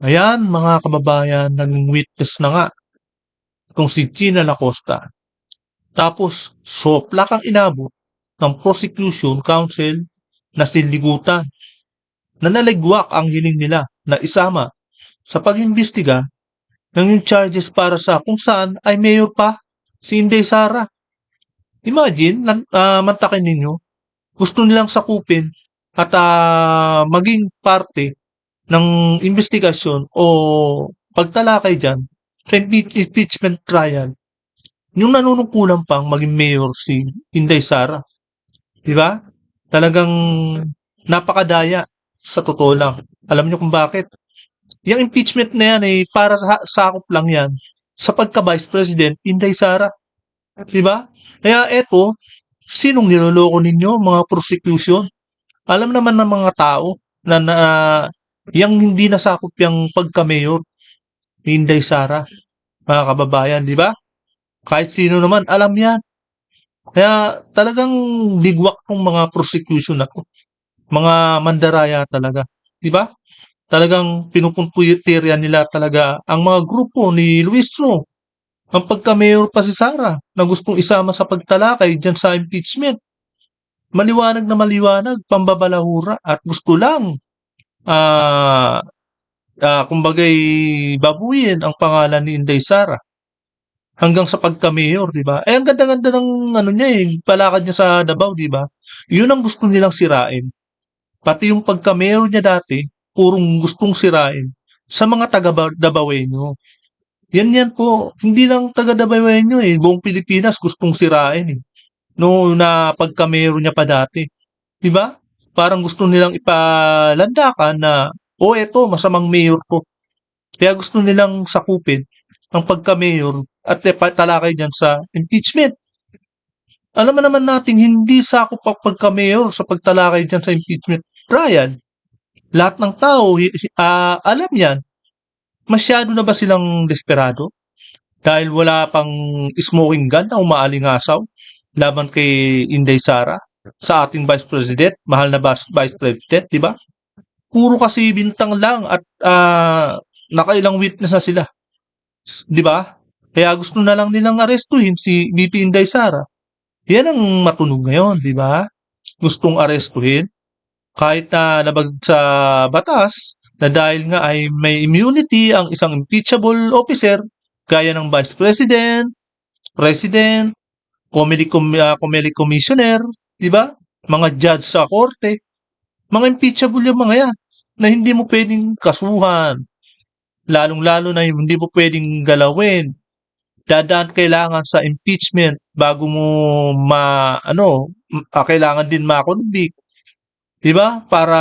Ayan mga kababayan, naging witness na nga itong si Gina Lacosta. Tapos soplak ang inabot ng prosecution counsel na si Ligutan na naligwak ang hiling nila na isama sa pag-imbestiga ng yung charges para sa kung saan ay mayor pa si Inday Sara. Imagine, mantakin ninyo, gusto nilang sakupin at maging parte ng investigasyon o pagtalakay dyan sa impeachment trial, yung nanunungkulan pang maging mayor si Inday Sara. Di ba? Talagang napakadaya sa totoo lang. Alam niyo kung bakit? Yung impeachment na yan ay para sa sakop lang yan sa pagka-Vice President Inday Sara. Di ba? Kaya eto, sinong niloloko ninyo, mga prosecution? Alam naman ng mga tao na yang hindi nasakop yung pagka-mayor ni Inday Sara, mga kababayan, di ba? Kahit sino naman, alam yan. Kaya talagang digwak tong mga prosecution na 'to. Mga mandaraya talaga, di ba? Talagang pinupuntirya nila talaga ang mga grupo ni Luis Tro. Ang pagka-mayor pa si Sara na gustong isama sa pagtalakay dyan sa impeachment. Maliwanag na maliwanag, pambabalahura at gusto lang ah kumbaga'y babuyin ang pangalan ni Inday Sara hanggang sa pagka-mayor, 'di ba? Eh, ang ganda-ganda ng ano niya, eh, palakad niya sa Davao, 'di ba? 'Yun ang gusto nilang sirain. Pati yung pagka-mayor niya dati, purong gustong sirain sa mga taga Davaoenyo. Yan po, hindi lang taga Davaoenyo, eh, buong Pilipinas gustong sirain, eh. Noong na pagka-mayor niya pa dati, 'di ba? Parang gusto nilang ipalandakan na, "Oh, eto masamang mayor 'to." Kaya gusto nilang sakupin ang pagka-mayor at talakay diyan sa impeachment. Alam naman nating hindi sakop ang pagka-mayor sa pagtalakay diyan sa impeachment trial. Lahat ng tao alam 'yan. Masyado na ba silang desperado dahil wala pang smoking gun na umaalingasaw laban kay Inday Sara sa ating Vice President, mahal na Vice President, 'di ba? Puro kasi bintang lang at nakailang witness na sila. 'Di ba? Kaya gusto na lang nilang arestuhin si VP Inday Sara. Yan ang matunog ngayon, 'di ba? Gustong arestuhin kahit na labag sa batas na dahil nga ay may immunity ang isang impeachable officer gaya ng Vice President, President, Committee Commissioner, 'di ba? Mga judge sa korte, mga impeachable yung mga yan na hindi mo pwedeng kasuhan, lalong-lalo na yung hindi mo pwedeng galawin. Dadaan kailangan sa impeachment bago mo kailangan din ma-convict, 'di ba? Para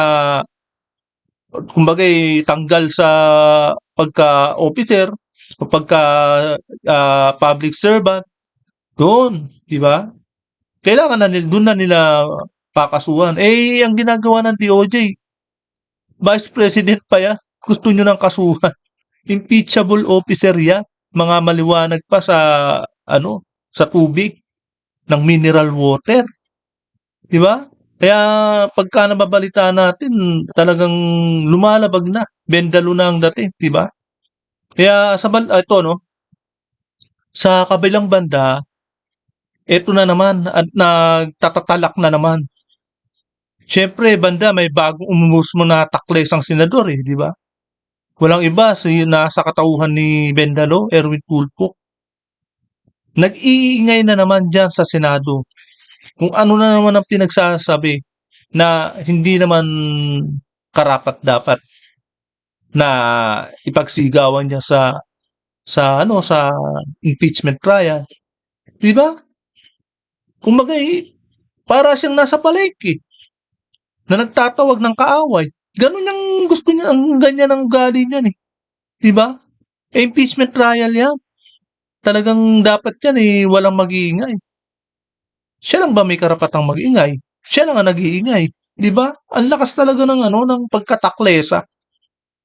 kumbaga tanggal sa pagka-officer o pagka public servant doon, 'di ba? Kailangan na nila doon na nila pakasuhan. Eh ang ginagawa ng DOJ, Vice President pa yan. Gusto niyo ng kasuhan. Impeachable officer yan. Mga maliwanag pa sa sa tubig ng mineral water, 'di ba? Kaya pagka nababalitaan natin, talagang lumalabag na, bendalo na ang dating, 'di ba? Kaya ito sa kabilang banda, eto na naman at nagtatatalak na naman. Siyempre banda may bagong umuusbong na taklesang senador, eh, 'di ba? Walang iba nasa katauhan ni Bendalo, Erwin Tulfo. Nag-iingay na naman diyan sa Senado kung ano na naman ang pinagsasabi na hindi naman karapat-dapat na ipagsigawan niya sa impeachment trial, 'di ba? Kumbaga para siyang nasa palengke na nagtatawag ng kaaway. Ganun ang gusto niya, ang ganyan ang ugali niyan, eh, 'di ba? Eh, impeachment trial 'yan. Talagang dapat 'yan, walang mag-iingay. Siya lang ba may karapatang mag-ingay? Siya lang ang nag-iingay, 'di ba? Ang lakas talaga ng pagkataklesa.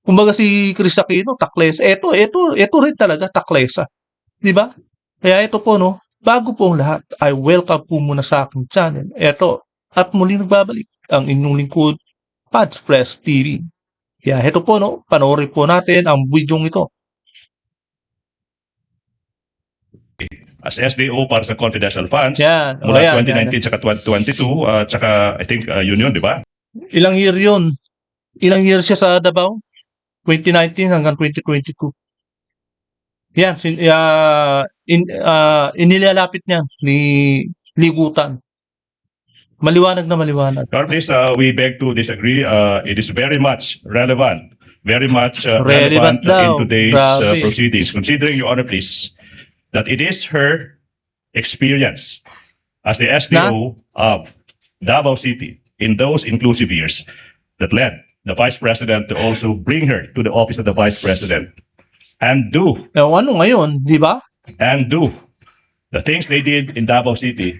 Kumbaga si Chris Aquino taklesa, eto rin talaga taklesa, 'di ba? Kaya ito po bago po ang lahat ay welcome po muna sa aking channel. Eto, at muli nagbabalik ang inyong lingkod, Pads Press TV. Kaya heto po, no, panoorin po natin ang bidyong ito. As SDO para sa confidential funds Yan. O, mula yan, 2019 tsaka 2022 tsaka I think yun di ba? Ilang year yun? Ilang year siya sa Davao? 2019 hanggang 2022. Yan, inilalapit niya ni Ligutan. Maliwanag na maliwanag. Your Honor, please, we beg to disagree. It is very much relevant, very much relevant daw. in today's Grabe. proceedings. Considering, Your Honor, please, that it is her experience as the SDO of Davao City in those inclusive years that led the Vice President to also bring her to the office of the Vice President and do Ano ngayon, di ba? the things they did in Davao City,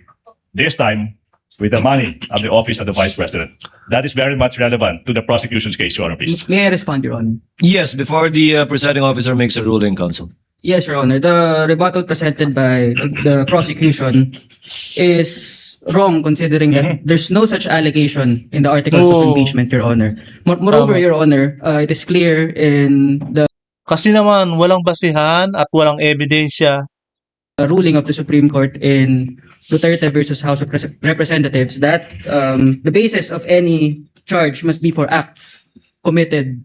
this time with the money of the office of the Vice President. That is very much relevant to the prosecution's case, Your Honor, please. May I respond, Your Honor? Yes, before the presiding officer makes a ruling, counsel. Yes, Your Honor. The rebuttal presented by the prosecution is wrong considering that there's no such allegation in the articles Oh. of impeachment, Your Honor. Moreover, Tama. Your Honor, it is clear in the Kasi naman, walang basihan at walang ebidensya. ruling of the Supreme Court in Duterte versus House of Representatives that the basis of any charge must be for acts committed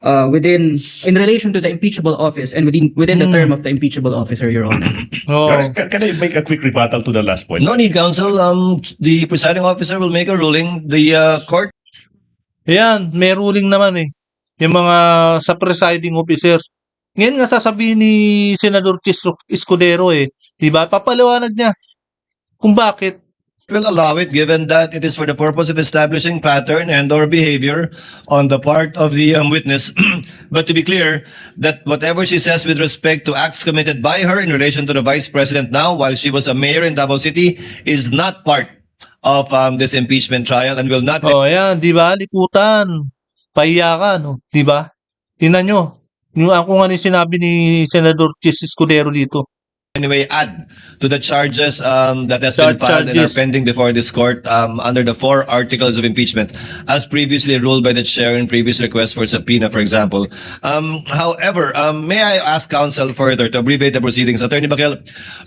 in relation to the impeachable office and within the term of the impeachable officer, Your Honor. Oh. Your Honor, can I make a quick rebuttal to the last point? No need, counsel. The presiding officer will make a ruling. The court Ayan, may ruling naman eh. Yung mga sa presiding officer. Ngayon nga sasabihin ni Senador Chis Escudero eh. Diba? Papaliwanag niya kung bakit. will allow it, given that it is for the purpose of establishing pattern and/or behavior on the part of the witness. But to be clear, that whatever she says with respect to acts committed by her in relation to the Vice President now, while she was a mayor in Davao City, is not part of this impeachment trial and will not Oh, ayan, diba? Likutan. Pahiya ka, no? Diba? Tingnan nyo. Yung ako nga ni sinabi ni Senador Chis Escudero dito. anyway add to the charges that has been filed and are Charges. pending before this court under the 4 articles of impeachment as previously ruled by the chair in previous requests for subpoena, for example. However, may I ask counsel further to abbreviate the proceedings? Attorney Bakel,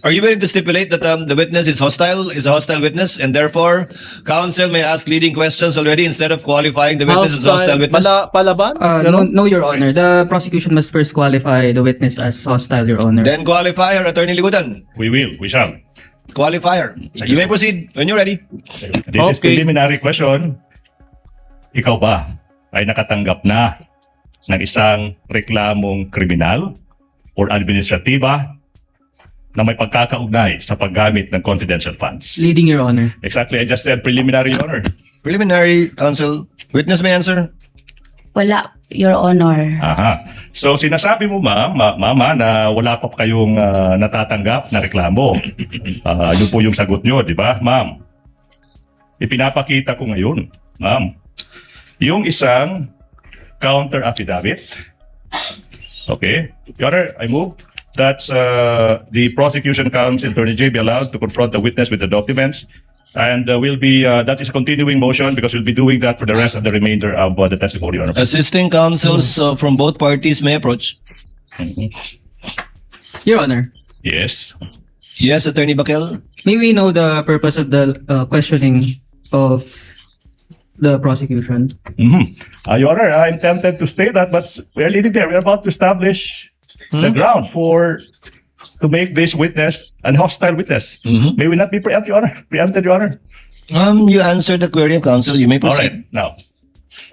are you willing to stipulate that the witness is a hostile witness, and therefore counsel may ask leading questions already instead of qualifying the witness as a hostile witness? Palaban? No, no, Your Honor. The prosecution must first qualify the witness as hostile, Your Honor. Then qualify her, Attorney Ligutan. We shall. Qualifier. You may proceed when you're ready. This is Okay. preliminary question. Ikaw ba ay nakatanggap na ng isang reklamong kriminal or administratiba na may pagkakaugnay sa paggamit ng confidential funds? Leading, Your Honor. Exactly, I just said preliminary, Your Honor. Preliminary, counsel. Witness may answer. Wala, Your Honor. Aha. So sinasabi mo mama, na wala pa kayong natatanggap na reklamo. Yun po yung sagot nyo, di ba, ma'am? Ipinapakita ko ngayon, ma'am, yung isang counter affidavit. Okay? Your Honor, I move that the prosecution counsel, Attorney J, be allowed to confront the witness with the documents. And that is a continuing motion because we'll be doing that for the rest of the remainder of the testimony, Your Honor. Assisting counsels from both parties may approach. Your Honor. Yes. Yes, Attorney Bakel. May we know the purpose of the questioning of the prosecution? Your Honor, I'm tempted to state that, but we're leading there. We're about to establish the ground to make this witness an hostile witness. May we not be preempted, Your Honor? You answered the query of counsel. You may All proceed. right. Now,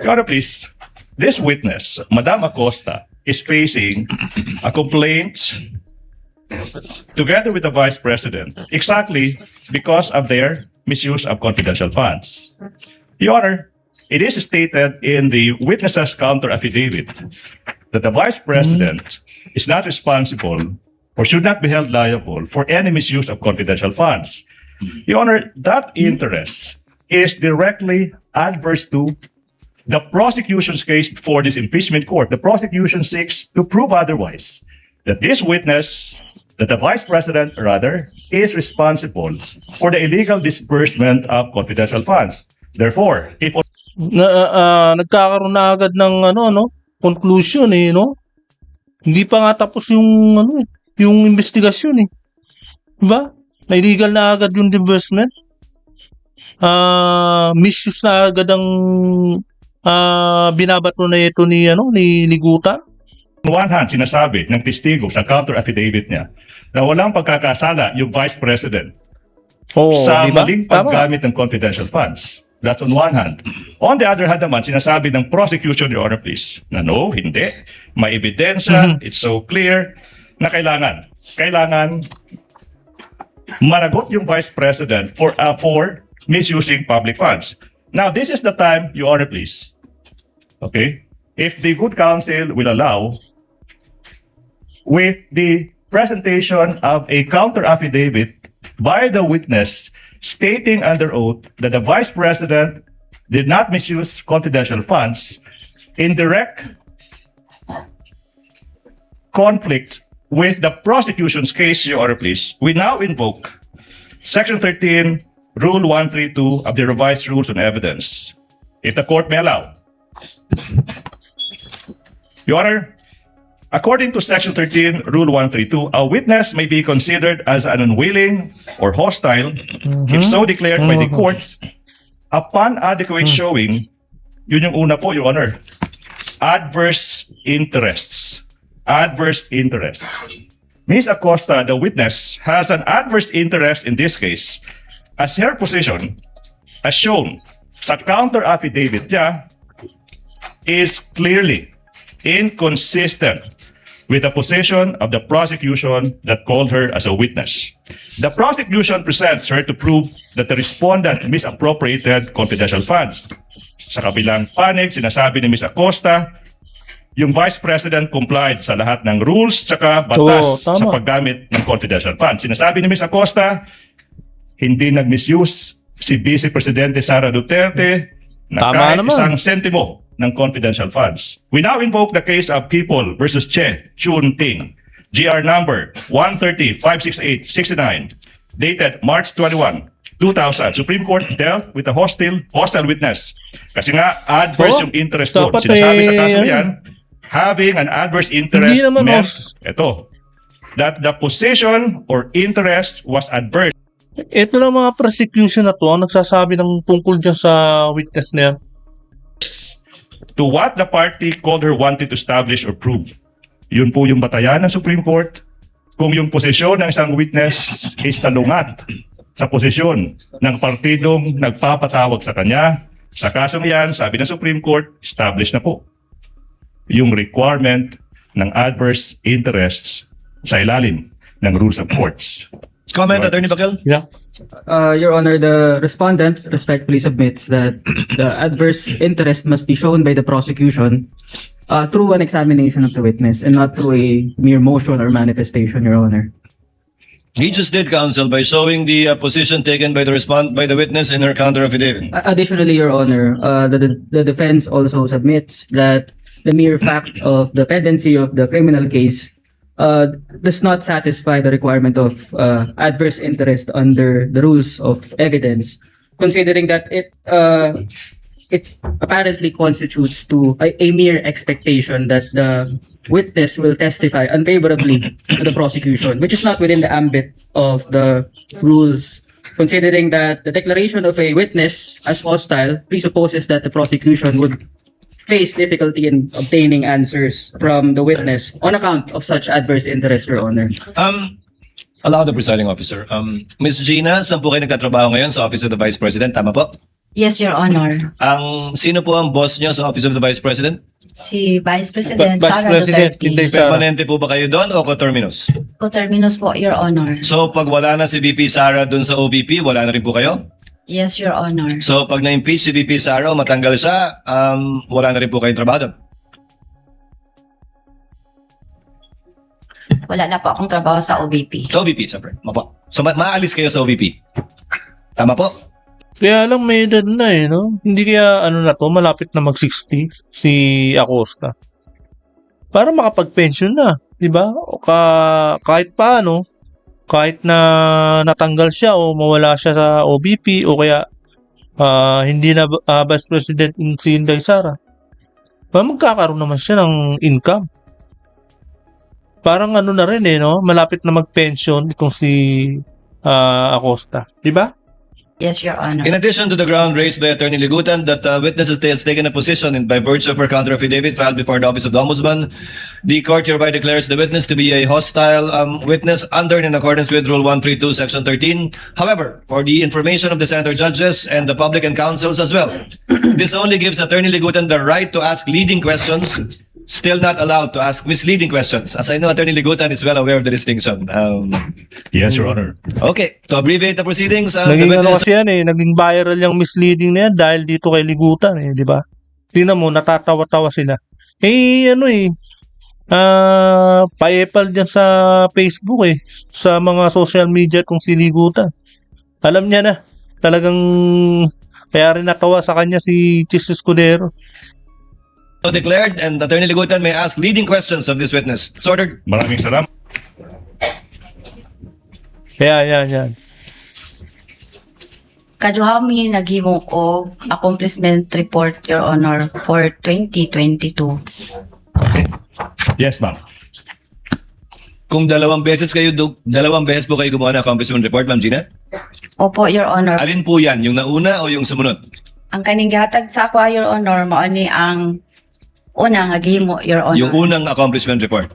Your Honor, please. This witness, Madam Acosta, is facing a complaint together with the Vice President exactly because of their misuse of confidential funds. Your Honor, it is stated in the witness's counter affidavit that the Vice President is not responsible or should not be held liable for any misuse of confidential funds. Your Honor, that interest is directly adverse to the prosecution's case before this impeachment court. The prosecution seeks to prove otherwise, that this witness, that the Vice President, rather, is responsible for the illegal disbursement of confidential funds. Therefore, if nagkakaroon na agad ng conclusion no? Hindi pa nga tapos yung yung investigasyon eh. 'Di ba? Na illegal na agad yung disbursement. Misuse na agad ang binabato na ito ni Guta. On one hand, sinasabi ng testigo sa counter affidavit niya na walang pagkakasala yung Vice President sa Di ba? maling Tama. paggamit ng confidential funds. That's on one hand. On the other hand naman, sinasabi ng prosecution, Your Honor, please, na no, hindi. May ebidensya, it's so clear, na kailangan managot yung Vice President for misusing public funds. Now, this is the time, Your Honor, please. Okay? If the good counsel will allow, with the presentation of a counter affidavit by the witness stating under oath that the Vice President did not misuse confidential funds in direct conflict with the prosecution's case, Your Honor, please, we now invoke Section 13, Rule 132 of the Revised Rules on Evidence. If the court may allow. Your Honor, according to Section 13, Rule 132, a witness may be considered as an unwilling or hostile if so declared by the courts upon adequate showing, yun yung una po, Your Honor, adverse interests. Adverse interests. Ms. Acosta, the witness, has an adverse interest in this case as her position, as shown sa counter affidavit niya, is clearly inconsistent with the position of the prosecution that called her as a witness. The prosecution presents her to prove that the respondent misappropriated confidential funds. Sa kabilang panig, sinasabi ni Ms. Acosta, yung Vice President complied sa lahat ng rules tsaka batas tama. sa paggamit ng confidential funds. Sinasabi ni Ms. Acosta, hindi nag-misuse si Vice Presidente Sara Duterte na Tama kahit naman. isang sentimo ng confidential funds. We now invoke the case of People versus Che Chun Ting, GR number 130-568-69, dated March 21, 2000. Supreme Court dealt with a hostile witness. Kasi nga, adverse yung interest doon. dapat Sinasabi sa eh, kaso yan, having an adverse interest Hindi naman meant, that the position or interest was adverse. Ito lang mga prosecution na to ang nagsasabi ng tungkol dyan sa witness na yan. To what the party called her wanted to establish or prove. Yun po yung batayan ng Supreme Court. Kung yung posisyon ng isang witness is salungat sa posisyon ng partidong nagpapatawag sa kanya, sa kasong yan, sabi ng Supreme Court, established na po yung requirement ng adverse interests sa ilalim ng rules of courts. Comment, Attorney Bakel? Yeah. Your Honor, the respondent respectfully submits that the adverse interest must be shown by the prosecution through an examination of the witness and not through a mere motion or manifestation, Your Honor. He just did, counsel, by showing the position taken by the witness in her counter affidavit. Additionally, Your Honor, the defense also submits that the mere fact of the pendency of the criminal case does not satisfy the requirement of adverse interest under the rules of evidence, considering that it apparently constitutes to a mere expectation that the witness will testify unfavorably to the prosecution, which is not within the ambit of the rules, considering that the declaration of a witness as hostile presupposes that the prosecution would face difficulty in obtaining answers from the witness on account of such adverse interest, Your Honor. Allow the presiding officer. Ms. Gina, saan po kayo nagtatrabaho ngayon sa Office of the Vice President? Tama po? Yes, Your Honor. Sino po ang boss niyo sa Office of the Vice President? Si Vice President Vice Sara President, hindi Duterte. Sara. Permanente po ba kayo doon o coterminous? Coterminous po, Your Honor. So pag wala na si VP Sara doon sa OVP, wala na rin po kayo? Yes, Your Honor. So pag na-impeach si VP Sara o matanggal siya, wala na rin po kayong trabaho doon? Wala na po akong trabaho sa OVP. Sa OVP, siyempre. Mapo. So maalis kayo sa OVP? Tama po? Kaya lang may edad na no? Hindi kaya na to, malapit na mag-60 si Acosta. Para makapag-pension na, di ba? O kahit paano, kahit na natanggal siya o mawala siya sa OBP o kaya hindi na Vice President si Inday Sara, magkakaroon naman siya ng income. Parang ano na rin no? Malapit na mag-pension itong si Acosta. Di ba? Yes, Your Honor. In addition to the ground raised by Attorney Ligutan that witness has taken a position by virtue of her counter affidavit filed before the Office of the Ombudsman, the court hereby declares the witness to be a hostile witness under and in accordance with Rule 132, Section 13. However, for the information of the senator judges and the public and counsels as well, this only gives Attorney Ligutan the right to ask leading questions, still not allowed to ask misleading questions. As I know, Attorney Ligutan is well aware of the distinction. Yes, Your Honor. Okay, to abbreviate the proceedings, the Naging ano witness kasi yan naging viral yung misleading na yan dahil dito kay Ligutan di ba? Tingnan mo, natatawa-tawa sila. Pa-epal dyan sa Facebook sa mga social media kung si Ligutan. Alam niya na, talagang kaya rin natawa sa kanya si Chis Escudero. so declared, and Attorney Ligutan may ask leading questions of this witness. So ordered. Maraming salamat. Kaya yan. Kaduha mi naghimo og accomplishment report, Your Honor, for 2022. Yes, ma'am. Kung dalawang beses po kayo gumawa ng accomplishment report, Ma'am Gina? Opo, Your Honor. Alin po yan? Yung nauna o yung sumunod? Ang kaning gihatag sa ako, Your Honor, mao ni ang una nga gihimo, Your Honor. Yung unang accomplishment report.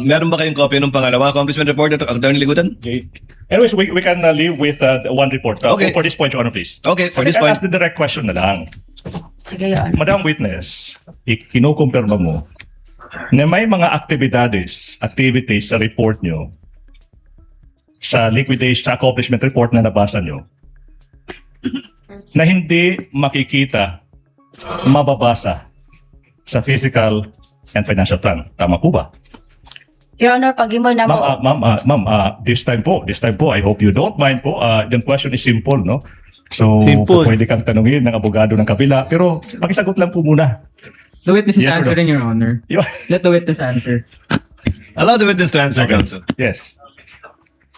Meron ba kayong copy ng pangalawang accomplishment report, Attorney Ligutan? Okay. Anyways, we can leave with one report. Okay. For this point, Your Honor, please. Okay, for this I'll point. ask the direct question na lang. Sige, Your Honor. Madam Witness, kinukumpirma mo na may mga activities sa report nyo sa liquidation, sa accomplishment report na nabasa nyo na hindi makikita, mababasa sa physical and financial plan. Tama po ba? Your Honor, paghimo na mo. Ma'am, this time po, I hope you don't mind po. Yung question is simple, no? So, Simple. pwede kang tanungin ng abogado ng kabila, pero pakisagot lang po muna. The witness is Yes, Your answering, Your Honor. Let the witness answer. Allow the witness to answer, counsel. Yes.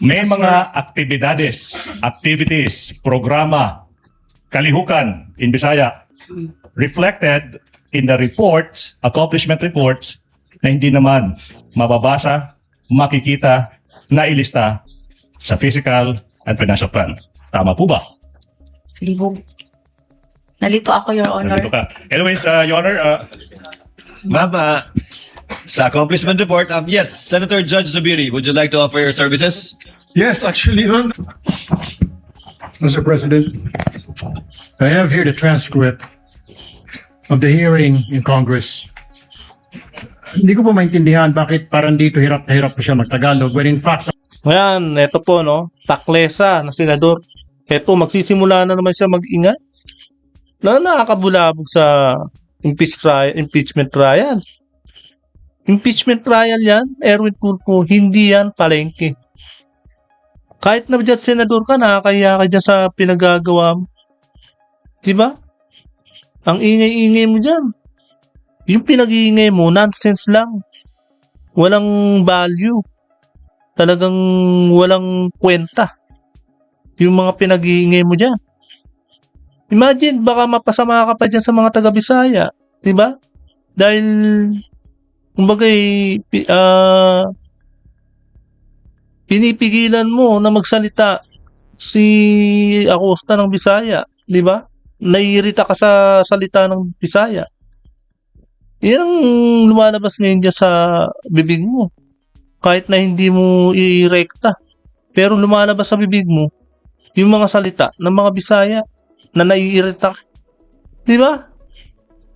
May mga activities, programa, kalihukan in Bisaya reflected in the reports, accomplishment reports na hindi naman mababasa, makikita, nailista sa physical and financial plan. Tama po ba? Libog. Nalito ako, Your Honor. Nandito ka. Anyways, Your Honor, Ma'am, sa accomplishment report, yes, Senator Judge Zubiri, would you like to offer your services? Yes, actually, Mr. President, I have here the transcript of the hearing in Congress. Hindi ko po maintindihan bakit parang dito hirap na hirap po siya magtagalog when in fact Ngayon, eto po taklesa na senador. Eto, magsisimula na naman siya mag-ingay. Nakakabulabog sa impeachment trial. Impeachment trial yan, Erwin Tulfo, hindi yan palengke. Kahit na dyan senador ka, nakakaya ka dyan sa pinagagawa mo. Diba? Ang ingay-ingay mo dyan. Yung pinag-iingay mo, nonsense lang. Walang value. Talagang walang kwenta. Yung mga pinag-iingay mo dyan. Imagine, baka mapasama ka pa dyan sa mga taga-Bisaya. Diba? Dahil, kumbaga, pinipigilan mo na magsalita si Acosta ng Bisaya. Diba? Naiirita ka sa salita ng Bisaya. Yan ang lumalabas ngayon dyan sa bibig mo. Kahit na hindi mo irekta. Pero lumalabas sa bibig mo yung mga salita ng mga Bisaya na naiirita ka. Diba?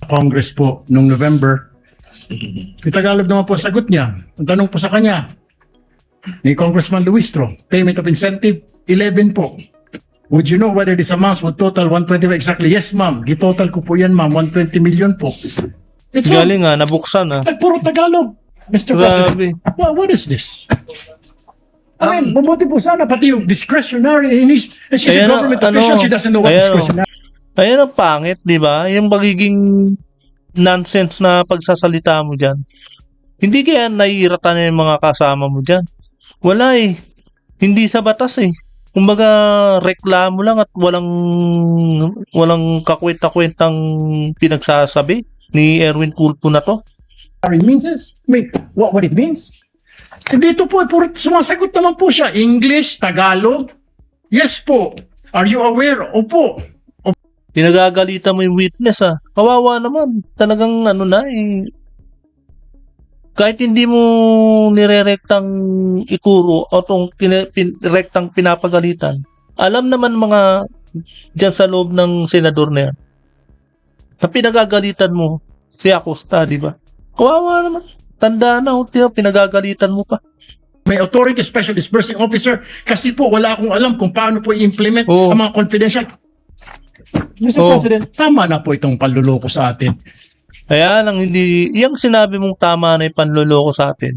Congress po nung November. Tagalog naman po ang sagot niya. Ang tanong po sa kanya ni Congressman Luistro, payment of incentive, 11 po. Would you know whether this amounts would total 125 exactly? Yes, ma'am. Gitotal ko po yan, ma'am. 120 million po. It's all, Galing nabuksan puro Tagalog, Mr. President. Grabe. What is this? I mean, mabuti po sana pati yung discretionary. And she's a Ayan, government official. She doesn't know what ayan, discretionary. Ayan ang pangit, di ba? Yung magiging nonsense na pagsasalita mo dyan. Hindi kaya naiirata na yung mga kasama mo dyan. Wala Hindi sa batas Kumbaga reklamo lang at walang kakwenta-kwentang pinagsasabi ni Erwin Tulfo na to. means is, I mean, what it means? Dito po, sumasagot naman po siya. English, Tagalog. Yes po. Are you aware? Opo. Pinagagalitan mo yung witness Kawawa naman. Talagang ano na kahit hindi mo nirerektang ikuro o tong rektang pinapagalitan, alam naman mga dyan sa loob ng senador na yan, na pinagagalitan mo si Acosta, di ba? Kawawa naman. Tanda na, pinagagalitan mo pa. May authority, special disbursing officer, kasi po wala akong alam kung paano po i-implement Oo. ang mga confidential. Mr. Oo. President, tama na po itong panluloko sa atin. Kaya lang yung sinabi mong tama na yung panloloko sa atin.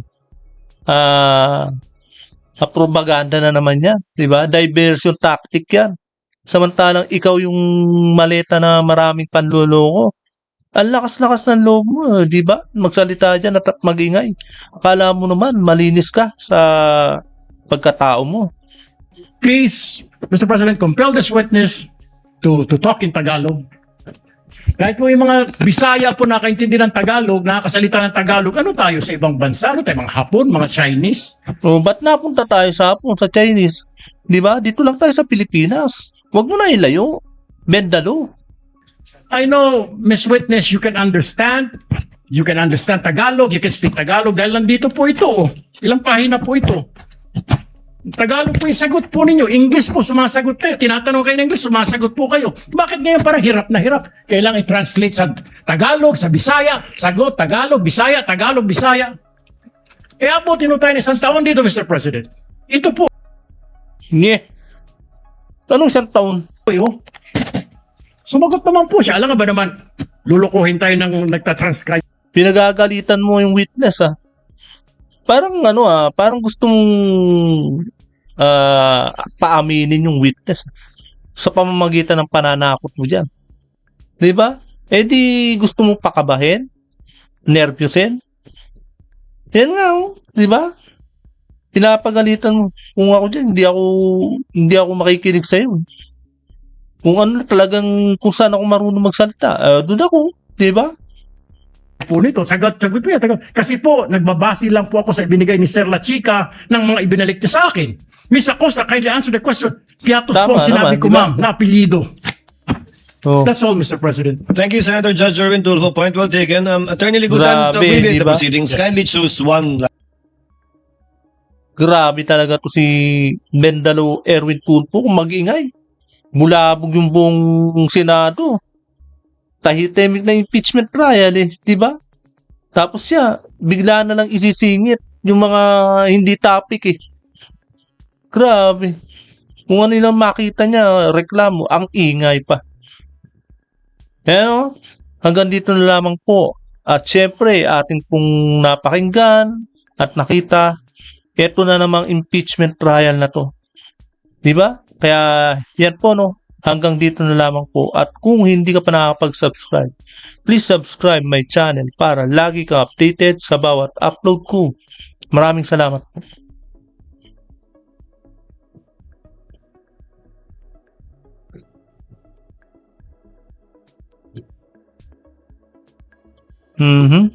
Propaganda na naman yan, 'di ba? Diversion tactic 'yan. Samantalang ikaw yung maleta na maraming panloloko. Ang lakas-lakas ng loob mo, 'di ba? Magsalita diyan at magingay. Akala mo naman malinis ka sa pagkatao mo. Please, Mr. President, compel this witness to talk in Tagalog. Kahit po yung mga Bisaya po nakaintindi ng Tagalog, nakakasalita ng Tagalog, ano tayo sa ibang bansa? Ano tayo, mga Hapon, mga Chinese? O, ba't napunta tayo sa Hapon, sa Chinese? 'Di ba? Dito lang tayo sa Pilipinas. Huwag mo na ilayo. Bend the law. I know, Miss Witness, you can understand. You can understand Tagalog, you can speak Tagalog dahil nandito po ito. Ilang pahina po ito. Tagalog po yung sagot po ninyo. English po, sumasagot kayo. Tinatanong kayo ng English, sumasagot po kayo. Bakit ngayon parang hirap na hirap? Kailangan i-translate sa Tagalog, sa Bisaya, sagot, Tagalog, Bisaya, Tagalog, Bisaya. Abutin tayo ng isang taon dito, Mr. President. Ito po, Nye. Anong isang taon? oh. Sumagot naman po siya. Alam nga ba naman, lulukuhin tayo ng nagtatranscribe. Pinagagalitan mo yung witness Parang parang gusto mong paaminin yung witness sa pamamagitan ng pananakot mo diyan. 'Di ba? Di gusto mo pakabahin, nervyusin. Yan nga, 'di ba? Pinapagalitan mo. Kung ako diyan, hindi ako makikinig sa iyo. Kung ano talagang kung saan ako marunong magsalita, doon ako, 'di ba? Po nito, sagot po yan. Kasi po, nagbabase lang po ako sa ibinigay ni Sir La Chica ng mga ibinalik niya sa akin. Miss Acosta, kindly answer the question. Piatos Tama po ang sinabi naman, ko, di ba? ma'am, na apelido. Oh. That's all, Mr. President. Thank you, Senator Judge Erwin Tulfo. Point well taken. Attorney Ligudan, to Grabe, abbreviate the di ba? proceedings, kindly choose one. Grabe talaga to si Bendalo Erwin Tulfo kung mag-ingay. Bulabog yung buong Senado. Tahimik na impeachment trial di ba? Tapos siya, bigla na lang isisingit yung mga hindi topic Grabe. Kung ano lang makita niya, reklamo, ang ingay pa. Hanggang dito na lamang po. At syempre, ating pong napakinggan at nakita, ito na namang impeachment trial na to. Di ba? Kaya yan po hanggang dito na lamang po. At kung hindi ka pa nakakapag-subscribe, please subscribe my channel para lagi ka updated sa bawat upload ko. Maraming salamat po. Mhm.